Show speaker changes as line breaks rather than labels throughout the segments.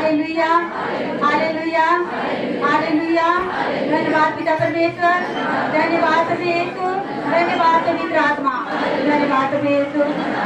Hallelujah hallelujah hallelujah. धन्यवाद पिता परमेश्वर, धन्यवाद प्रभु यीशु, धन्यवाद पवित्र आत्मा, धन्यवाद प्रभु यीशु,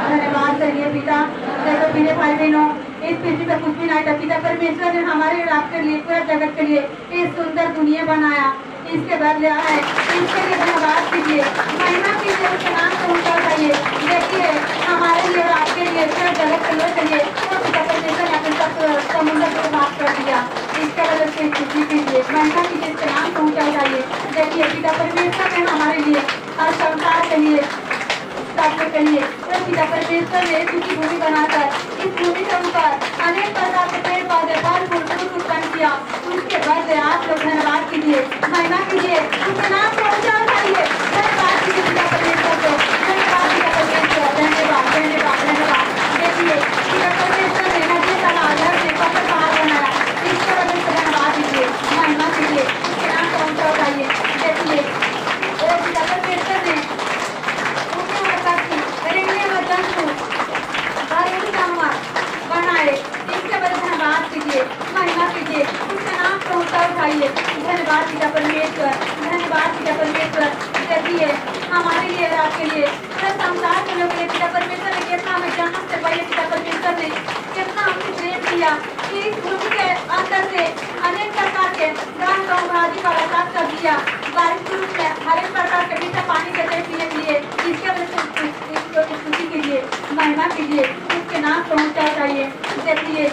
धन्यवाद करिए पिता। देखो मेरे भाई बहनों, इस पृथ्वी पर कुछ भी नहीं था, पिता परमेश्वर ने हमारे आपके लिए, पूरा जगत के लिए इस सुंदर दुनिया बनाया, इसके बदले है, इसके लिए धन्यवाद कीजिए, महिमा कीजिए, उसके नाम को ऊंचा उठाइए। देखिए हमारे लिए और आपके लिए, पूरा जगत के लोग के लिए तो पिता परमेश्वर ने अपने सब समुद्र को माफ कर दिया, इसके वजह से खुशी कीजिए, महिमा कीजिए, इसके नाम को ऊंचा उठाइए। देखिए पिता परमेश्वर ने हमारे लिए और संसार के लिए, सबके के लिए तो पिता परमेश्वर ने दूसरी भूमि बनाकर इस भूमि के ऊपर अनेक प्रकार के पेड़ पौधे फल फूल फ्रूट उत्पन्न किया। उसके बदले आप लोग धन्यवाद कीजिए, महिमा कीजिए, उसके नाम को ऊंचा उठाइए। धन्यवाद कीजिए पिता परमेश्वर को, धन्यवाद पिता परमेश्वर, धन्यवाद धन्यवाद धन्यवाद। देखिए पिता परमेश्वर ने नदी का आधार से पत्थर पहाड़ बनाया, इसके वजह से धन्यवाद दीजिए, महिमा कीजिए, उसके नाम को ऊंचा उठाइए। देखिए पिता परमेश्वर ने बनाए, इसके बदले धन्यवाद कीजिए, महिमा कीजिए, उसके नाम को ऊंचा उठाइए। धन्यवाद पिता परमेश्वर, धन्यवाद पिता परमेश्वर। देखिए हमारे लिए और आपके लिए, पूरे संसार के लोगों के लिए पिता परमेश्वर ने कितना हमें जन्म से पहले पिता परमेश्वर ने कितना हमसे प्रेम किया कि इस भूमि के अंदर से अनेक प्रकार के धान गेहूं भाजी का बरसात कर दिया, बारिश के रूप में हर एक प्रकार के मीठा पानी के पेड़ पीने के लिए, इसके वजह से खुशी कीजिए, महिमा कीजिए, उसके नाम को ऊंचा उठाइए। देखिए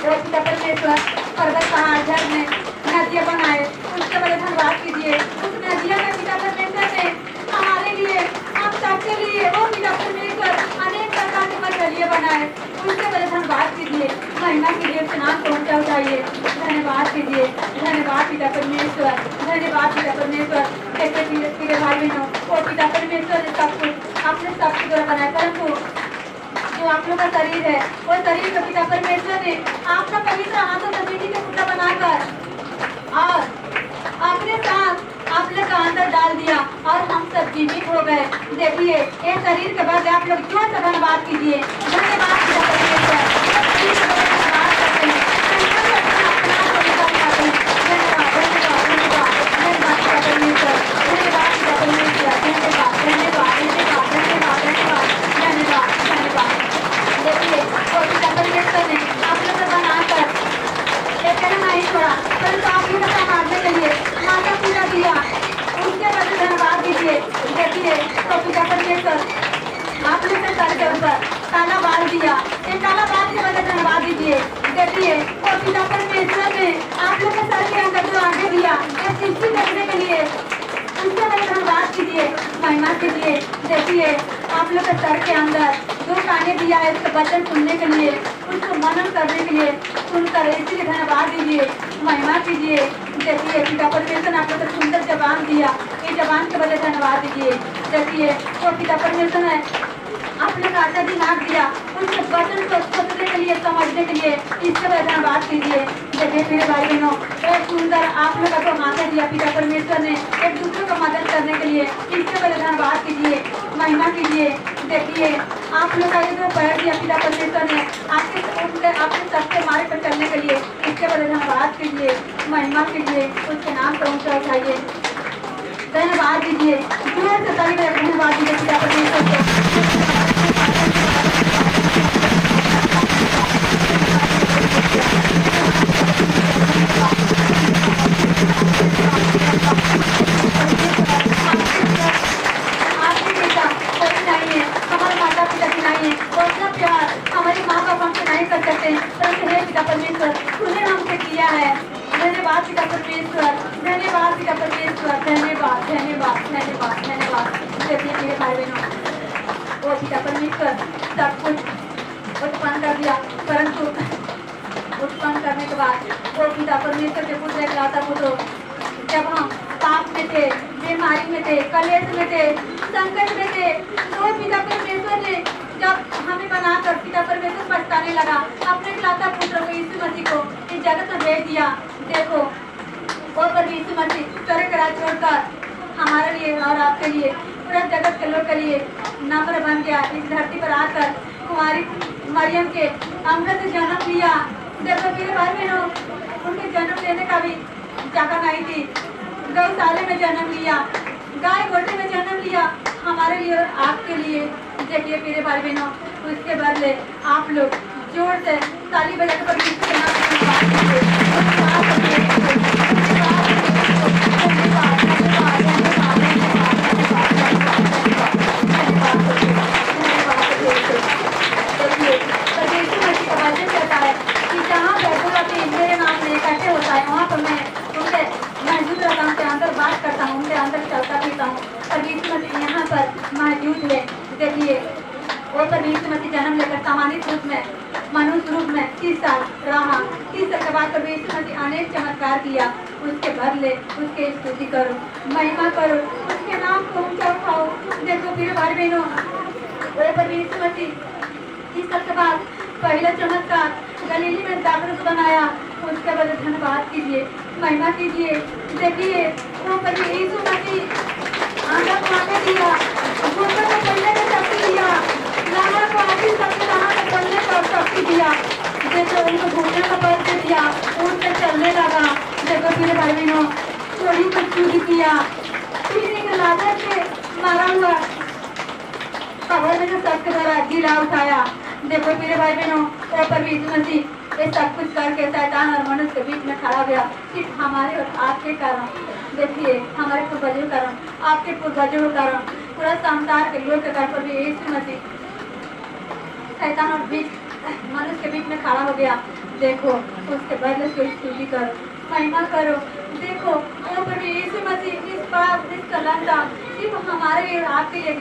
पिता परमेश्वर पर्वत पहाड़ झरने नदियाँ बनाए, उसके बड़े धन्यवाद कीजिए। उस नदियों में पिता परमेश्वर ने हमारे लिए, हम सबके लिए वो पिता परमेश्वर अनेक प्रकार के मछलियाँ बनाए, उसके बड़े धन्यवाद कीजिए, महिमा कीजिए, उसके नाम को ऊंचा उठाइए। धन्यवाद कीजिए, धन्यवाद पिता परमेश्वर, धन्यवाद पिता परमेश्वर। देखिए भाई बहनों, वो पिता परमेश्वर ने सब कुछ अपने सबके द्वारा बनाया, परंतु जो आप लोग का शरीर है, वो शरीर को पिता परमेश्वर ने आपका पवित्र हाथों से मिट्टी के टुकड़ा बनाकर और अपने साथ आप लोग का अंदर डाल दिया और हम सब जीवित हो गए। देखिए ये शरीर के बाद आप लोग जोर से धन्यवाद कीजिए, धन्यवाद पिता परमेश्वर। परंतु आप लोग का मारने के लिए माता पूजा दिया, उसके बदले धन्यवाद दीजिए। देखिए तो पिता परमेश्वर आप लोग के सर के ऊपर ताला बाल दिया, ये ताला बाल के बदले धन्यवाद दीजिए। देखिए तो पिता परमेश्वर ने आप लोग के सर के अंदर जो आगे दिया, ये सृष्टि करने के लिए, उसके बदले धन्यवाद कीजिए, महिमा कीजिए। देखिए आप लोग के सर के अंदर जो काने दिया है उसके वचन सुनने के लिए, उसको मनन करने के लिए, सुनकर इसीलिए धन्यवाद दीजिए, महिमा कीजिए। देखिए पिता परमेश्वर ने आप लोग को सुंदर जबान दिया, ये जबान के बदले धन्यवाद दीजिए। देखिए तो पिता परमेश्वर ने आप लोग का अच्छा दिमाग दिया, उसके वचन को सोचने के लिए, समझने के लिए, इसके बदले धन्यवाद कीजिए। देखिए मेरे भाई बहनों, एक सुंदर आप लोग को माथा दिया पिता परमेश्वर ने एक दूसरे को मदद करने के लिए, इसके बदले धन्यवाद कीजिए, महिमा कीजिए। देखिए आप लोग का जो पैर दिया पिता परमेश्वर ने आपके सबके मार्ग पर चलने के लिए, इसके बदले धन्यवाद कीजिए, महिमा कीजिए, उसके नाम को ऊंचा उठाइए, धन्यवाद दीजिए, जोर से ताली बजाकर धन्यवाद दीजिए पिता परमेश्वर को। आपके पिता कोई नहीं है, हमारे माता पिता की नहीं है, और अपना प्यार हमारे माँ बाप हमसे नहीं कर सकते, परंतु हे पिता परमेश्वर तूने हमसे किया है। धन्यवाद पिता परमेश्वर, धन्यवाद पिता परमेश्वर, धन्यवाद धन्यवाद धन्यवाद धन्यवाद। देखिए मेरे भाई बहनों, वो पिता परमेश्वर सब कुछ उत्पन्न कर दिया, परंतु उत्पन्न करने के बाद वो पिता परमेश्वर के पुत्र इकलौता पुत्र, जब हम पाप में थे, बीमारी में थे, कलेश में थे, संकट में थे, तो पिता परमेश्वर ने जब हमें बनाकर पिता परमेश्वर पछताने लगा, अपने इकलौता पुत्र को यीशु मसीह को इस जगत में भेज दिया। देखो वो पर यीशु मसीह स्वर्ग का राज छोड़कर हमारे लिए और आपके लिए, पूरा जगत के लोग के लिए नम्र बन गया, इस धरती पर आकर कुमारी मरियम के अंग से जन्म लिया, देखो मेरे भाई बहनों, उनके जन्म लेने का भी जगह नहीं थी। गौशाले में जन्म लिया, गाय गोटे में जन्म लिया, हमारे लिए और आपके लिए। देखिए मेरे भाई बहनों, उसके बदले आप लोग जोर से ताली बजाकर परमेश्वर के नाम में धन्यवाद कीजिए। धन्यवाद मेरे नाम में इकट्ठे होता है, वहाँ पर मैं उनसे मौजूद रहता हूँ, उनके अंदर बात करता हूँ, उनके अंदर चलता फिरता हूँ। परमेश्वर यहाँ पर मौजूद है। देखिए वो परमेश्वर मसीह जन्म लेकर सामान्य रूप में, मनुष्य रूप में 30 साल रहा। 30 साल के बाद परमेश्वर मसीह अनेक चमत्कार किया। उसके बदले उसके स्तुति करो, महिमा करो, उसके नाम को ऊंचा उठाओ। देखो फिर भाई बहनों, वो परमेश्वर मसीह 30 साल के बाद पहला चमत्कार गलीली में जागरूक बनाया। उसके बदले धन्यवाद कीजिए, महिमा कीजिए। देखिए वो परमेश्वर यीशु मसीह आंधा को आने दिया, घुटनों को चलने का शक्ति दिया, लामा को आगे सबके लामा को चलने का शक्ति दिया। देखो उनको घुटने का बल दे दिया, उनसे चलने लगा। देखो मेरे भाई बहनों, चोरी को चोरी किया, पीने के लालच से मारा हुआ, कबर में जो सबके द्वारा गिला उठाया। देखो मेरे भाई बहनों, वो परमेश्वर मसीह ये सब कुछ करके शैतान और मनुष्य के बीच में खड़ा गया, सिर्फ हमारे और आपके कारण। देखिए हमारे पूर्वजों के कारण, आपके पूर्वजों के कारण, पूरा संसार के लोग के कारण भी यीशु मसीह शैतान और बीच मनुष्य के बीच में खड़ा हो गया। देखो उसके बदले से स्तुति करो, महिमा करो। देखो वो प्रभु यीशु मसीह निष्पाप निष्कलंक सिर्फ हमारे लिए आपके लिए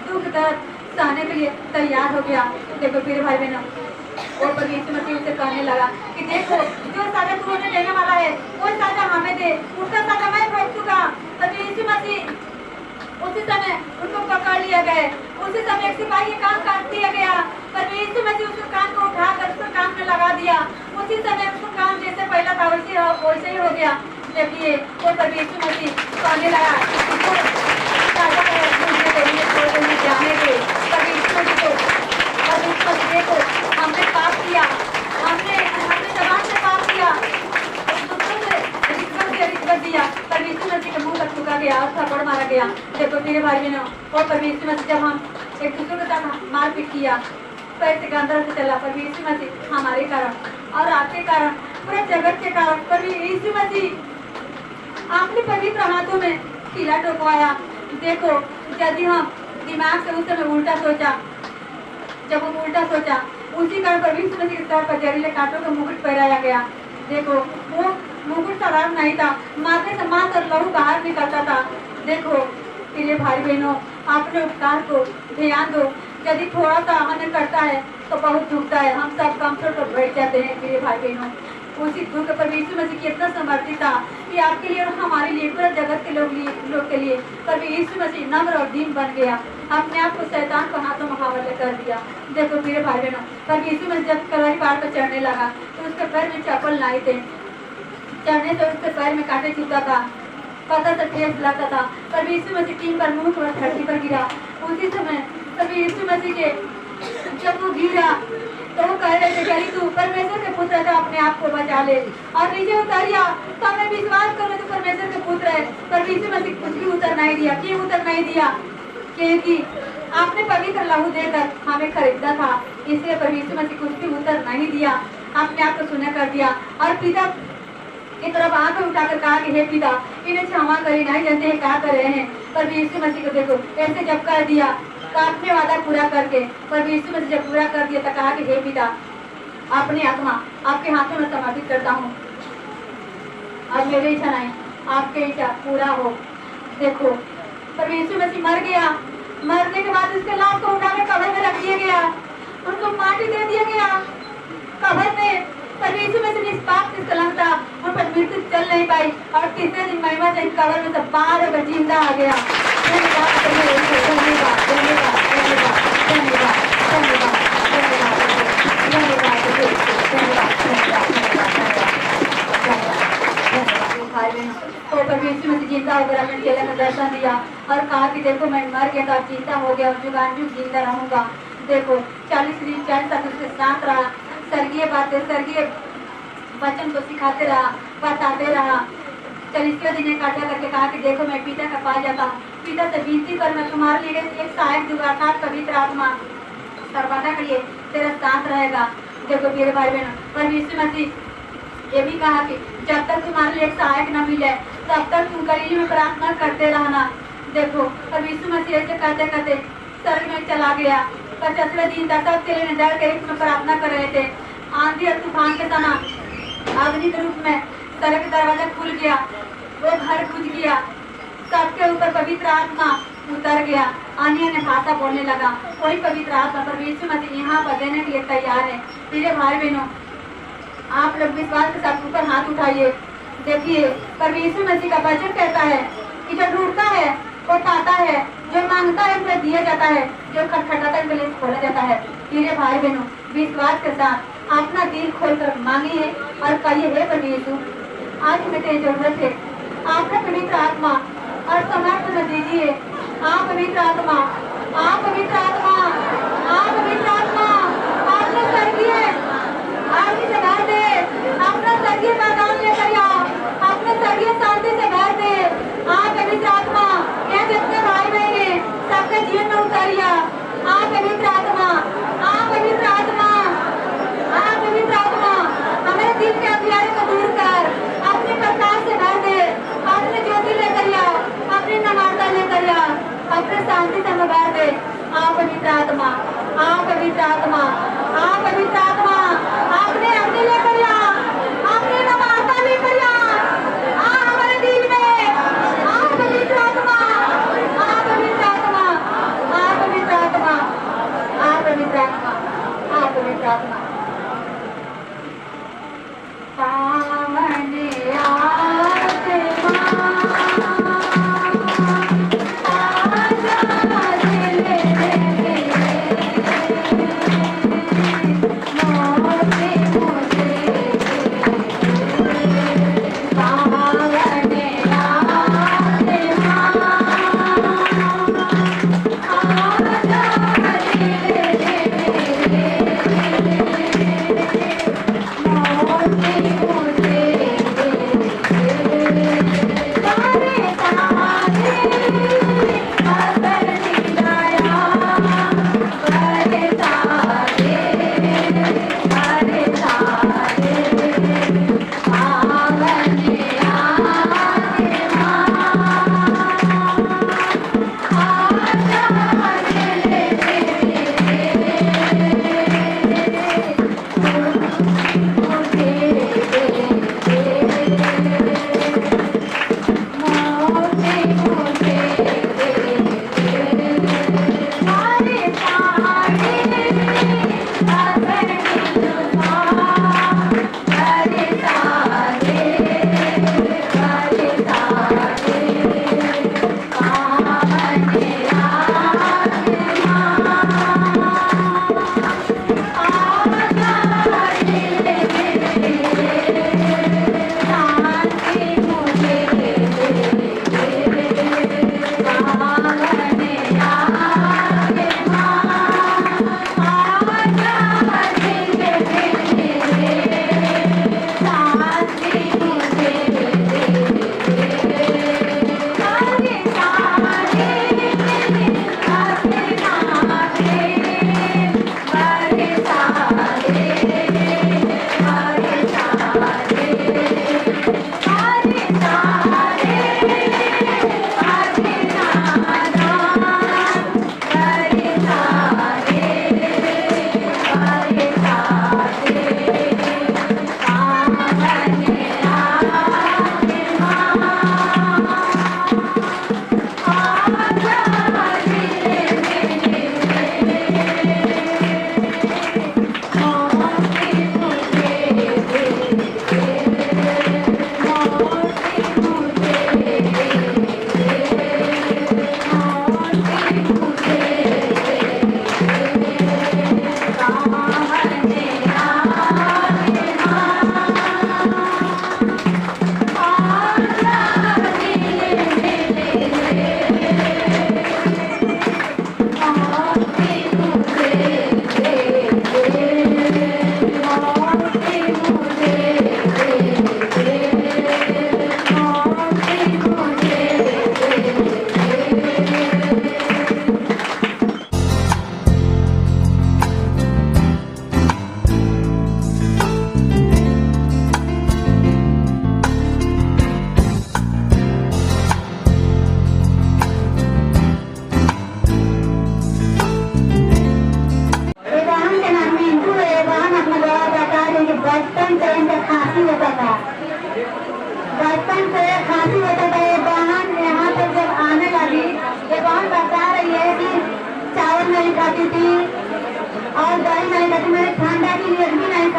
दुख दर्द सहने के लिए तैयार हो गया। देखो फिर भाई बहनों, वो प्रभु यीशु मसीह उसे कहने लगा कि देखो जो सजा तू हमें देने वाला है वो सजा हमें दे, उसका सजा मैं भोग चुका। प्रभु यीशु मसीह उसी समय उनको पकड़ लिया गया, उसी समय एक सिपाही का कान काट दिया गया। प्रभु यीशु मसीह उसके कान को उठाकर उसके कान में लगा दिया। उसी समय उसको कान जैसे पहला था वैसे ही हो गया। देखिए वो प्रभु यीशु मसीह कहने लगा देखो हमने पाप किया, हमने जबान से पाप किया, रिश्वत दिया। परमेश्वर मसीह के मुंह पर थूका गया और थप्पड़ मारा गया। देखो मेरे भाई बहनों, और परमेश्वर मसीह जब हम एक दूसरे के साथ मारपीट किया, पैर से गंदर से चला, परमेश्वर मसीह हमारे कारण और आपके कारण, पूरे जगत के कारण परमेश्वर मसीह आपने पवित्र हाथों में खिला टोकवाया। देखो यदि हम दिमाग से उस समय उल्टा सोचा, जब हम उल्टा सोचा, उसी कारण परमेश्वर मसीह के सर पर जहरीले कांटों का मुकुट पहनाया गया। देखो वो मुकुट साधारण नहीं था, माथे से मांस और लहू बाहर निकलता था। देखो प्रिय भाई बहनों, अपने उपकार को ध्यान दो। यदि थोड़ा सा हमें करता है तो बहुत दुखता है, हम सब कमजोर पर बैठ जाते हैं। प्रिय भाई बहनों, उसी दुख परमेश्वर मसीह कितना समर्पित था कि आपके लिए और हमारे लिए, पूरे जगत के लोग के लिए परमेश्वर मसीह नम्र और दीन बन गया, अपने आप को शैतान को हाथों में हवाले कर दिया। देखो मेरे भाई बहनों, परमेश्वर मसीह जब कलवरी पहाड़ पर चढ़ने लगा तो उसके पैर में चप्पल नहीं थे, चढ़ने से उसके पैर में कांटे चुभता था, पता से ठेस लगता था। परमेश्वर मसीह टीम पर मुंह पर धरती पर गिरा। उसी समय परमेश्वर मसीह के जब वो गिरा तो वो कह रहे थे यदि तू परमेश्वर के पुत्र है तो अपने आप को बचा ले और नीचे उतरिया तो हमें विश्वास करो तो परमेश्वर के पुत्र है। परमेश्वर मसीह कुछ भी उत्तर नहीं दिया। क्यों उत्तर नहीं दिया? क्योंकि आपने पवित्र लहू देकर हमें खरीदा था, इसलिए परमेश्वर मसीह कुछ भी उत्तर नहीं दिया, अपने आप को सुना कर दिया और पिता की तरफ आंख उठाकर कहा कि हे पिता, इन्हें क्षमा करे, नहीं जानते हैं क्या कर रहे हैं। परमेश्वर मसीह को देखो ऐसे जब कर दिया तो अपने वादा पूरा करके परमेश्वर मसीह जब पूरा कर दिया तो कहा कि हे पिता, अपनी आत्मा आपके हाथों में समर्पित करता हूँ, अब मेरी इच्छा नहीं आपकी इच्छा पूरा हो। देखो परमेश्वर मसीह मर गया, मरने के बाद उसके लाश को उठाकर कब्र में रख दिया गया, उनको माटी दे दिया गया कब्र में। परमेश्वर मसीह निष्पाप निष्कलंक था, उन पर मृत्यु चल नहीं पाई और तीसरे दिन महिमा से कब्र में से बाहर होकर जिंदा आ गया। तो परमेश्वर मसीह जिंदा होकर अपने चेले को दर्शन दिया और कहा कि देखो मैं मर गया था, जिंदा हो गया, जुगान जुग जिंदा रहूंगा। देखो 40 दिन 40 साल उसके साथ रहा, स्वर्गीय बातें, स्वर्गीय वचन को सिखाते रहा, बताते रहा। चलिए दिन काटा करके कहा कि देखो मैं पिता का पास जाता हूँ, पिता से विनती कर मैं तुम्हारे लिए एक सहायक दूंगा, अर्थात पवित्र आत्मा सर्वदा के लिए तेरा साथ रहेगा। देखो मेरे भाई बहनों, पर यीशु मसीह ये भी कहा कि जब तक तुम्हारे लिए एक सहायक न मिले तब तक तुम गलील में प्रार्थना करते रहना। देखो पर यीशु मसीह ऐसे कहते कहते स्वर्ग में चला गया। 50वें दिन तक सब चेले नजर के रूप में प्रार्थना कर रहे थे। आंधी और तूफान के समय अग्नि के रूप में स्वर्ग दरवाजा खुल गया, वो घर घुस गया, सबके ऊपर पवित्र आत्मा उतर गया, अन्य भाषा बोलने लगा। कोई पवित्र आत्मा पर यीशु मसीह यहाँ पर देने के लिए तैयार है। मेरे भाई बहनों, आप लोग विश्वास के साथ ऊपर हाथ उठाइए। देखिए पर यीशु मसीह का वचन कहता है कि जो ढूंढता है वो पाता है, जो मांगता है उसे दिया जाता है, जो खटखटाता है उसे खोला जाता है। मेरे भाई बहनों, विश्वास के साथ अपना दिल खोलकर मांगिए और कहिए हे प्रभु यीशु, आज में तेरी जरूरत है, आपका पवित्र आत्मा और समर्थन दीजिए। आप पवित्र आत्मा, आप पवित्र आत्मा, आप पवित्र आत्मा, आपने स्वर्गीय आदमी से भर दे, अपना स्वर्गीय मैदान लेकर आओ, अपने स्वर्गीय शांति से भर दे। आप पवित्र आत्मा यह जितने भाई बहन हैं सबके जीवन में उतारिया। आप पवित्र आत्मा, आप पवित्र आत्मा, आप पवित्र आत्मा हमारे दिल के अंधियारे को दूर कर, अपने प्रकाश से भर दे, अपने ज्योति लेकर आओ, अपनी नमाज़ लेकर आओ, अपने शांति से भर दे। आप पवित्र आत्मा, आप पवित्र आत्मा, आप पवित्र आत्मा, आपने अपने लेकर आओ, अपने नमाज़ लेकर आओ, हमारे दिल में। आप पवित्र आत्मा, आप पवित्र आत्मा, आप पवित्र आत्मा, आप पवित्र आत्मा, आप पवित्र आत्मा। सामने आत्मा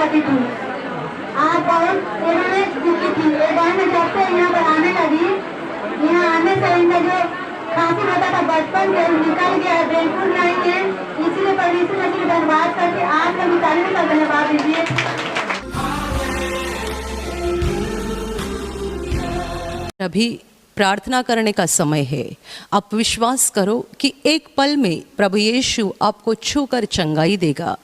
करती थी। आज बहुत इन्होंने सीखी थी। एक बार मैं जब से यहाँ पर आने लगी, यहाँ आने से इनका जो खांसी होता था बचपन से निकल गया है, बिल्कुल नहीं है। इसलिए परमेश्वर जी धन्यवाद करके आज हम तारीफ का धन्यवाद दीजिए।
अभी प्रार्थना करने का समय है। आप विश्वास करो कि एक पल में प्रभु यीशु आपको छूकर चंगाई देगा।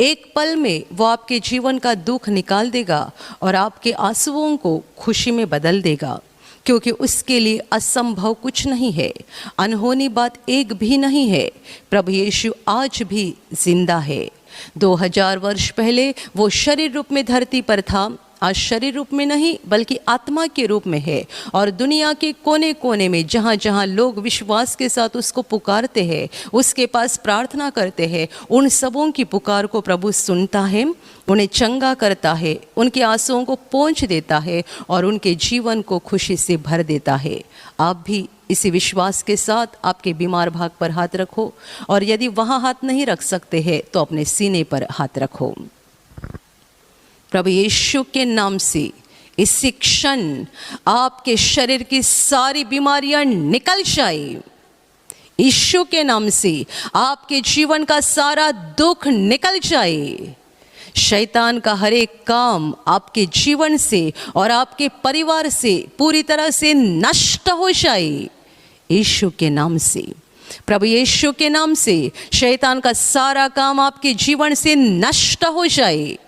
एक पल में वो आपके जीवन का दुख निकाल देगा और आपके आंसुओं को खुशी में बदल देगा, क्योंकि उसके लिए असंभव कुछ नहीं है, अनहोनी बात एक भी नहीं है। प्रभु यीशु आज भी जिंदा है। 2000 वर्ष पहले वो शरीर रूप में धरती पर था, आज शरीर रूप में नहीं बल्कि आत्मा के रूप में है। और दुनिया के कोने कोने में जहाँ जहाँ लोग विश्वास के साथ उसको पुकारते हैं, उसके पास प्रार्थना करते हैं, उन सबों की पुकार को प्रभु सुनता है, उन्हें चंगा करता है, उनके आंसुओं को पोंछ देता है और उनके जीवन को खुशी से भर देता है। आप भी इसी विश्वास के साथ आपके बीमार भाग पर हाथ रखो, और यदि वहाँ हाथ नहीं रख सकते हैं तो अपने सीने पर हाथ रखो। प्रभु यीशु के नाम से इसी क्षण आपके शरीर की सारी बीमारियां निकल जाए। यीशु के नाम से आपके जीवन का सारा दुख निकल जाए। शैतान का हर एक काम आपके जीवन से और आपके परिवार से पूरी तरह से नष्ट हो जाए। यीशु के नाम से, प्रभु यीशु के नाम से शैतान का सारा काम आपके जीवन से नष्ट हो जाए।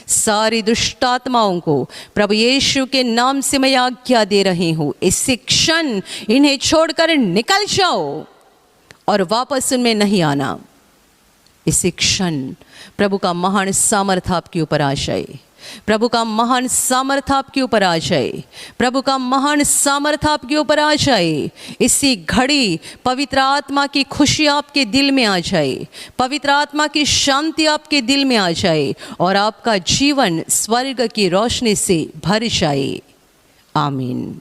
सारी दुष्ट आत्माओं को प्रभु यीशु के नाम से मैं आज्ञा दे रही हूँ, इसी क्षण इन्हें छोड़कर निकल जाओ और वापस उनमें नहीं आना। इसी क्षण प्रभु का महान सामर्थ्य आपके ऊपर आ जाए। प्रभु का महान सामर्थ्य आपके ऊपर आ जाए। प्रभु का महान सामर्थ्य आपके ऊपर आ जाए। इसी घड़ी पवित्र आत्मा की खुशी आपके दिल में आ जाए, पवित्र आत्मा की शांति आपके दिल में आ जाए और आपका जीवन स्वर्ग की रोशनी से भर जाए। आमीन।